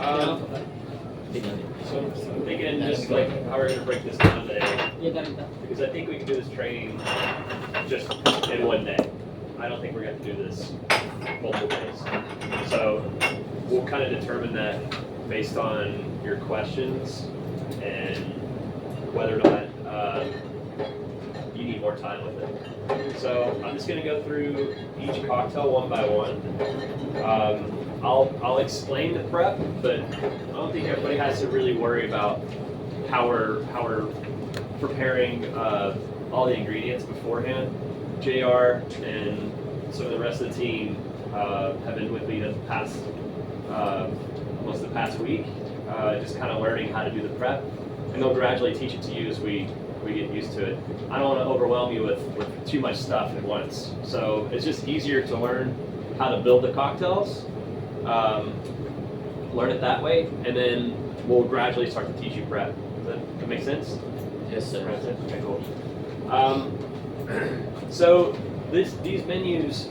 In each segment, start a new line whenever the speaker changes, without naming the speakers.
So I'm thinking just like how we're gonna break this down today, because I think we can do this training just in one day. I don't think we're gonna do this multiple days. So we'll kind of determine that based on your questions and whether or not you need more time with it. So I'm just gonna go through each cocktail one by one. I'll explain the prep, but I don't think everybody has to really worry about how we're preparing all the ingredients beforehand. JR and some of the rest of the team have been with me the past most of the past week, just kind of learning how to do the prep, and they'll gradually teach it to you as we get used to it. I don't want to overwhelm you with too much stuff at once, so it's just easier to learn how to build the cocktails. Learn it that way, and then we'll gradually start to teach you prep. Does that make sense?
Yes, sir.
Okay, cool. So these menus,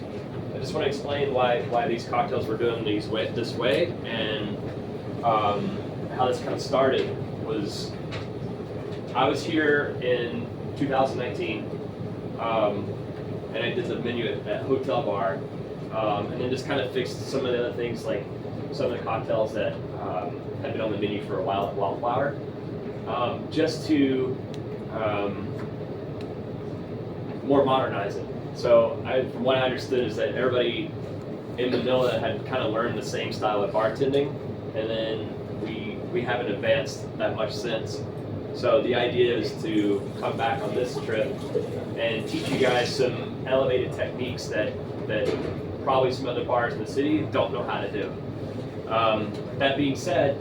I just want to explain why these cocktails were doing this way, and how this kind of started was I was here in 2019, and I did the menu at Hotel Bar. And then just kind of fixed some of the other things, like some of the cocktails that had been on the menu for a while at Wildflower, just to more modernize it. So from what I understood is that everybody in Manila had kind of learned the same style of bartending, and then we haven't advanced that much since. So the idea is to come back on this trip and teach you guys some elevated techniques that probably some other bars in the city don't know how to do. That being said,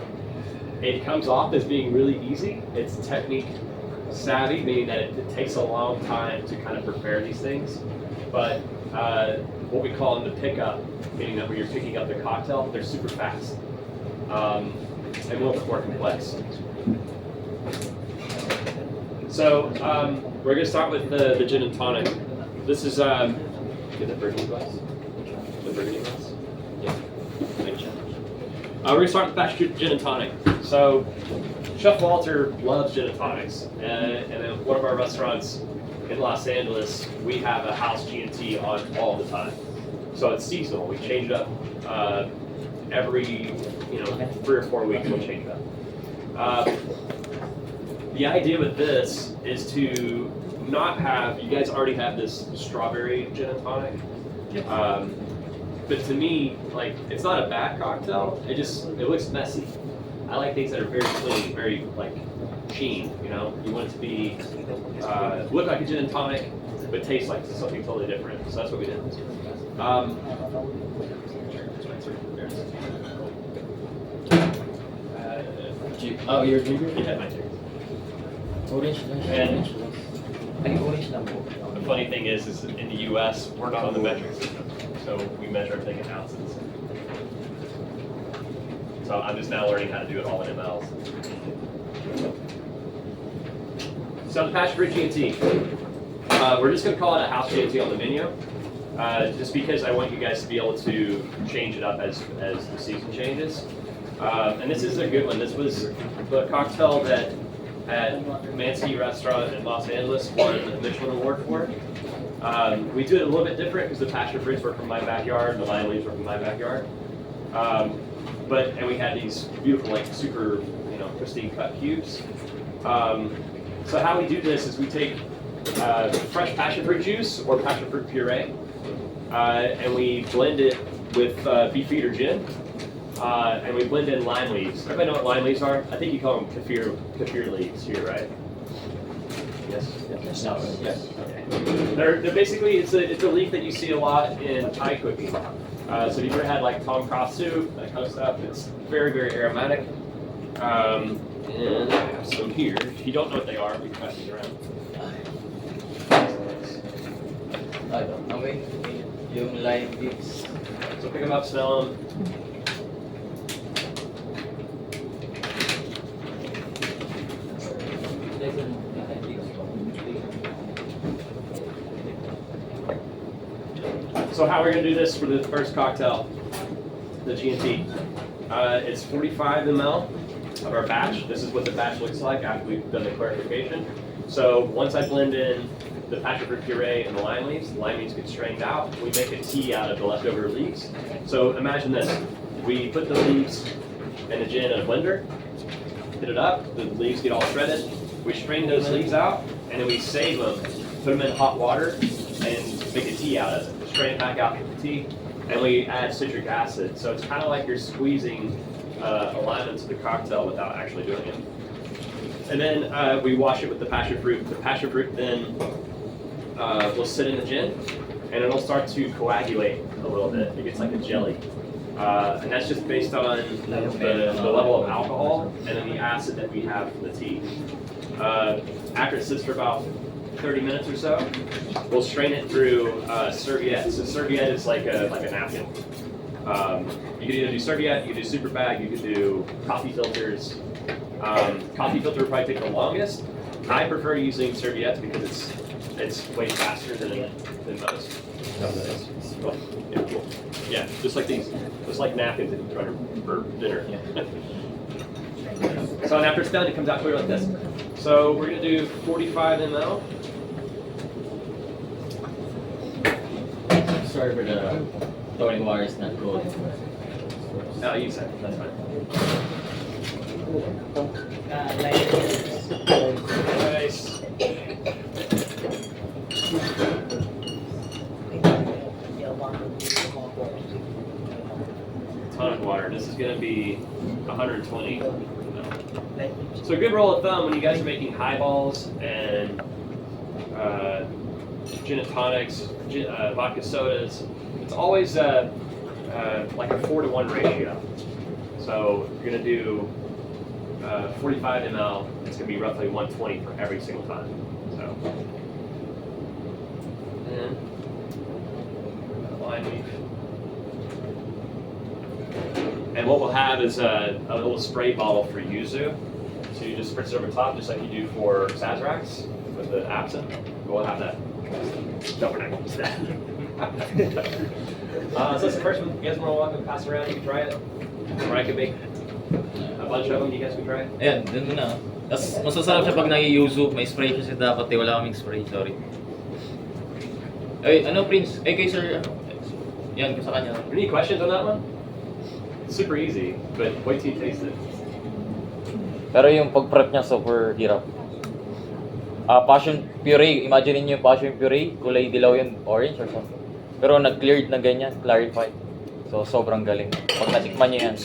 it comes off as being really easy. It's technique savvy, meaning that it takes a long time to kind of prepare these things. But what we call in the pickup, meaning that when you're picking up the cocktail, they're super fast and a little bit more complex. So we're going to start with the gin and tonic. This is get the burgundy glass. The burgundy glass. Yeah. Thank you. We're going to start with batch gin and tonic. So Chef Walter loves gin and tonics, and in one of our restaurants in Los Angeles, we have a house G&T on all the time. So it's seasonal. We change it up every 3 or 4 weeks. We'll change it up. The idea with this is to not have, you guys already have this strawberry gin and tonic. But to me, like, it's not a bad cocktail. It looks messy. I like things that are very clean, very like sheen. You want it to be look like a gin and tonic, but taste like something totally different. So that's what we did.
Oh, you're a drinker?
Yeah, my turn.
Orange.
And
Orange number.
the funny thing is in the U.S. we're not on the metric system, so we measure everything in ounces. So I'm just now learning how to do it all in mLs. So the passion fruit G&T, we're just going to call it a house G&T on the menu, just because I want you guys to be able to change it up as the season changes. And this is a good one. This was the cocktail that at Mansky Restaurant in Los Angeles won the Michelin Award for. We do it a little bit different because the passion fruits were from my backyard and the lime leaves were from my backyard. And we had these beautiful, like super, pristine cut cubes. So how we do this is we take fresh passion fruit juice or passion fruit puree, and we blend it with Beefeater gin, and we blend in lime leaves. Everybody know what lime leaves are? I think you call them kaffir leaves here, right? Yes. Yes. No. Yes. Okay. They're basically it's a leaf that you see a lot in Thai cooking. So if you've ever had like tom kha soup, that kind of stuff, it's very, very aromatic. And I have some here. If you don't know what they are, we can pass these around.
I don't know. Yung lime leaves.
So pick them up, smell them. So how we're going to do this for the first cocktail, the G&T. It's 45 ml of our batch. This is what the batch looks like after we've done the clarification. So once I blend in the passion fruit puree and the lime leaves get strained out. We make a tea out of the leftover leaves. So imagine this. We put the leaves and the gin in a blender, hit it up, the leaves get all shredded. We strain those leaves out, and then we save them, put them in hot water, and make a tea out of it. Strain it back out, get the tea, and we add citric acid. So it's kind of like you're squeezing a lime into the cocktail without actually doing it. And then we wash it with the passion fruit. The passion fruit then will sit in the gin, and it'll start to coagulate a little bit. It gets like a jelly. And that's just based on the level of alcohol and then the acid that we have from the tea. After it sits for about 30 minutes or so, we'll strain it through serviette. So serviette is like a napkin. You could either do serviette, you could do super bag, you could do coffee filters. Coffee filter would probably take the longest. I prefer using serviettes because it's way faster than most. Well, yeah, cool. Yeah, just like these, just like napkins that you try for dinner. So after it's done, it comes out clear like this. So we're gonna do 45 ml.
Sorry for the throwing wires not cold.
No, you said that's fine. Nice. Ton of water. This is going to be 120. So a good rule of thumb when you guys are making highballs and gin and tonics, vodka sodas, it's always like a 4-to-1 ratio. So you're going to do 45 ml. It's going to be roughly 120 for every single time. So. And lime leaf. And what we'll have is a little spray bottle for yuzu. So you just spritz it over top, just like you do for Sazeracs with the absinthe. We'll have that. No, we're not going to use that. So that's the first one. You guys want to walk and pass around? You can try it. Or I can make a bunch of them. You guys can try it.
Ayan, dun na. Tapos masasarap siya pag nag-yuzu. May spray kasi dapat eh. Wala kaming spray, sorry. Ay, ano Prince? Eh kay sir, yan, sa kanya.
Any questions on that one? It's super easy, but wait till you taste it.
Pero yung pag-prep niya super hirap. Passion puree, imagine niyo yung passion puree, kulay dilaw yun, orange or something. Pero nag-cleared na ganyan, clarified. So sobrang galing. Pag natikman niyo yan.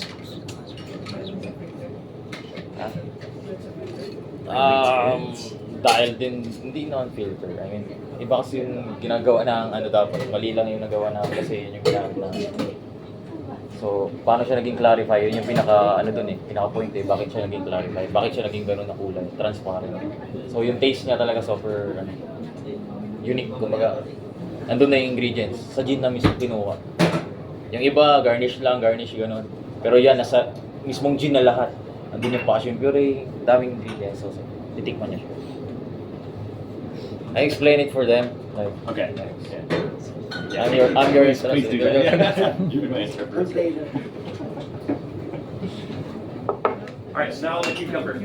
Dahil din, hindi non-filter. I mean, iba kasi yung ginagawa ng ano dapat, mali lang yung nagawa na kasi yun yung ginagawa na. So, paano siya naging clarify? Yun yung pinaka, ano dun eh, pinaka-point eh, bakit siya naging clarify? Bakit siya naging gano'n na kulay? Transparent. So, yung taste niya talaga super, unique. Kumbaga, nandun na yung ingredients. Sa gin na mismo kinuha. Yung iba, garnish lang, garnish gano'n. Pero yan, nasa mismong gin na lahat. Nandun yung passion puree, daming ingredients. So, titikman niya siya. I explain it for them. Like,
Okay. Yeah.
I'm your
Please do that. You can answer first. All right, so now the cucumber.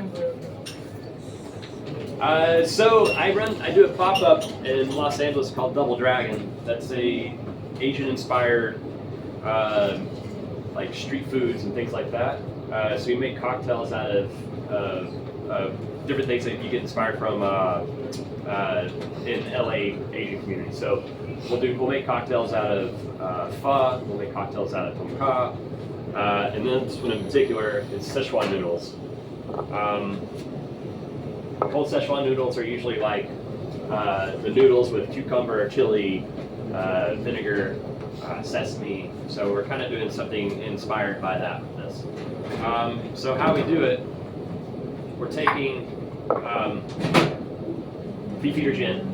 So I do a pop-up in Los Angeles called Double Dragon. That's a Asian-inspired like street foods and things like that. So we make cocktails out of different things that you get inspired from in LA Asian community. So we'll make cocktails out of pho. We'll make cocktails out of tom kha, and then this one in particular is Szechuan noodles. Cold Szechuan noodles are usually like the noodles with cucumber, chili, vinegar, sesame. So we're kind of doing something inspired by that with this. So how we do it, we're taking Beefeater gin.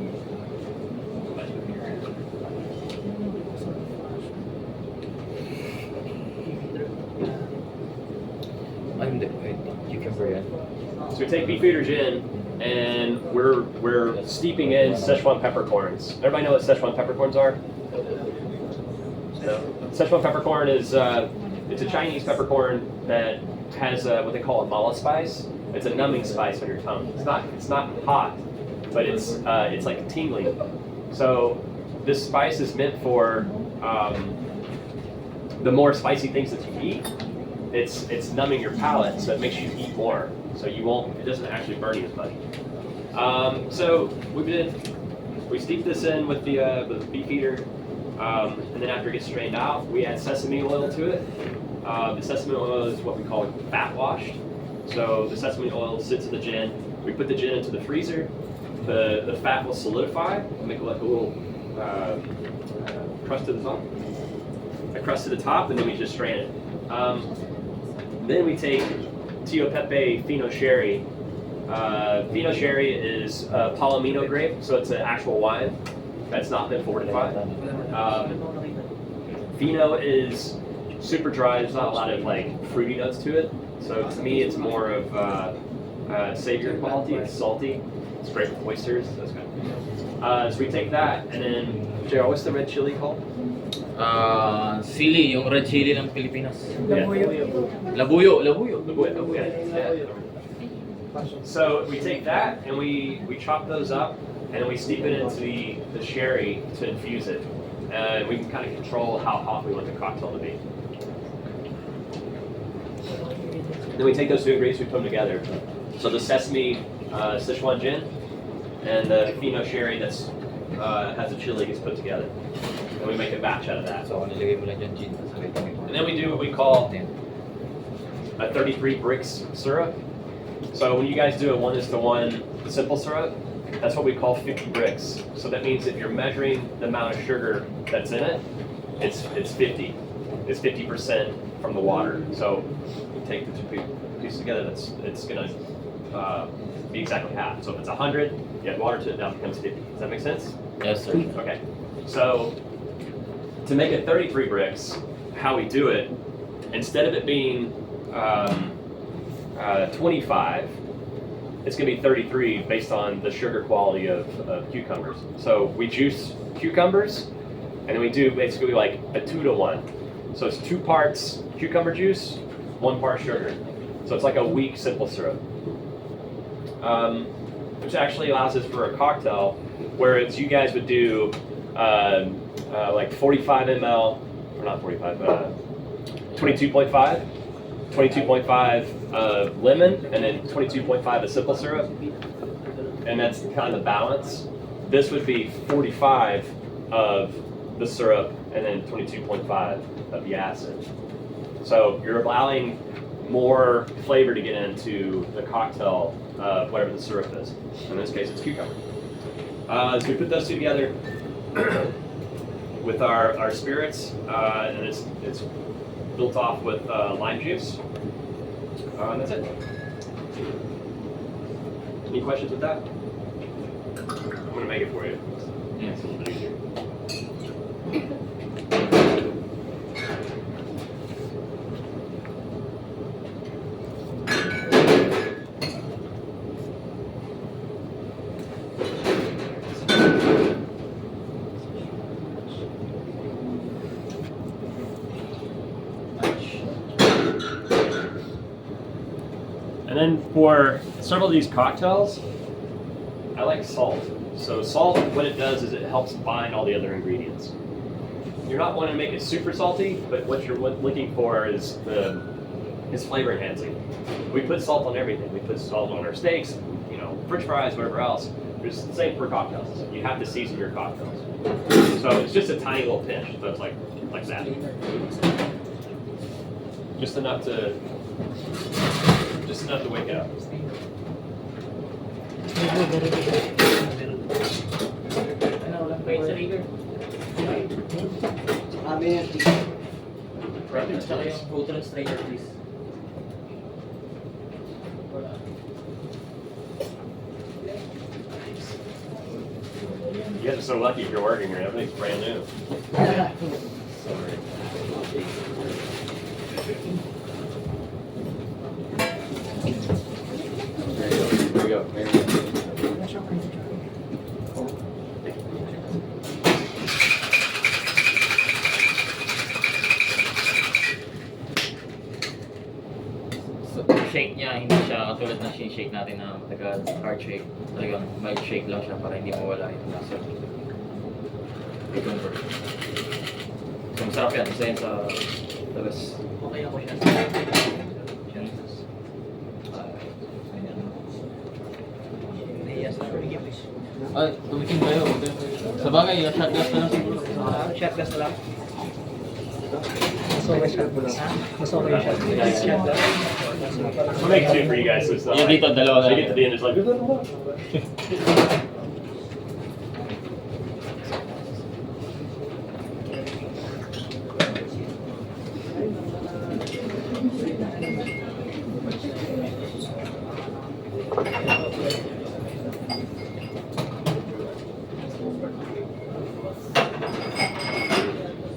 So we take Beefeater gin and we're steeping in Szechuan peppercorns. Everybody know what Szechuan peppercorns are? No? Szechuan peppercorn is it It's a Chinese peppercorn that has what they call a mala spice. It's a numbing spice on your tongue. It's not hot, but it's like tingling. So this spice is meant for the more spicy things that you eat. It's numbing your palate, so it makes you eat more. So it doesn't actually burn you as much. So we steep this in with the beef eater, and then after it gets strained out, we add sesame oil to it. The sesame oil is what we call fat washed. So the sesame oil sits in the gin. We put the gin into the freezer. The fat will solidify and make like a little crust to the top. A crust to the top, and then we just strain it. Then we take Tio Pepe Fino Sherry. Fino Sherry is Palomino grape, so it's an actual wine that's not been fortified. Fino is super dry. There's not a lot of like fruity notes to it. So to me, it's more of savory quality. It's salty. It's great with oysters. That's good. So we take that, and then JR, what's the red chili called?
Sili, yung red chili ng Pilipinas.
Yeah.
Labuyo.
Yeah. So we take that and we chop those up and we steep it into the sherry to infuse it. And we can kind of control how hot we want the cocktail to be. Then we take those two ingredients, we put them together. So the sesame Sichuan gin and the Fino sherry that's has a chili gets put together. And we make a batch out of that.
So, nilagay mo lang dyan gin.
And then we do what we call a 33 bricks syrup. So when you guys do a 1:1 simple syrup, that's what we call 50 bricks. So that means if you're measuring the amount of sugar that's in it, it's 50. It's 50% from the water. So you take the two pieces together, it's gonna be exactly half. So if it's 100, you add water to it, now it becomes 50. Does that make sense?
Yes, sir.
Okay. So to make it 33 bricks, how we do it, instead of it being 25, it's going to be 33 based on the sugar quality of cucumbers. So we juice cucumbers, and then we do basically like a 2-to-1. So it's 2 parts cucumber juice, 1 part sugar. So it's like a weak simple syrup, which actually allows us for a cocktail, whereas you guys would do like 45 ml, or not 45, 22.5. 22.5 of lemon, and then 22.5 of simple syrup, and that's kind of the balance. This would be 45 of the syrup, and then 22.5 of the acid. So you're allowing more flavor to get into the cocktail of whatever the syrup is. In this case, it's cucumber. So we put those two together with our spirits, and it's built off with lime juice. And that's it. Any questions with that? I'm going to make it for you. Yeah, it's a little bit easier. And then for several of these cocktails, I like salt. So salt, what it does is it helps bind all the other ingredients. You're not wanting to make it super salty, but what you're looking for is flavor enhancing. We put salt on everything. We put salt on our steaks, French fries, whatever else. It's the same for cocktails. You have to season your cocktails. So it's just a tiny little pinch. So it's like that. Just enough to wake it up. You guys are so lucky if you're working here. Everything's brand new. There you go.
shake niya, hindi siya katulad na shake natin na taga hard shake. Talagang mild shake lang siya para hindi mawala yung lasa. Cucumber. So masarap yan, isa yan sa tagas.
Okay ako siya.
Yan.
Nahiyas na bigyan mo.
Ay, tumikin kayo. Sa bagay, shot glass na lang siguro.
Shot glass na lang. Gusto ko yung shot glass. Gusto ko yung shot glass. Shot glass.
I'll make two for you guys. So it's not
Yung
like,
dito, dalawa
so
na.
you get to the end, it's like,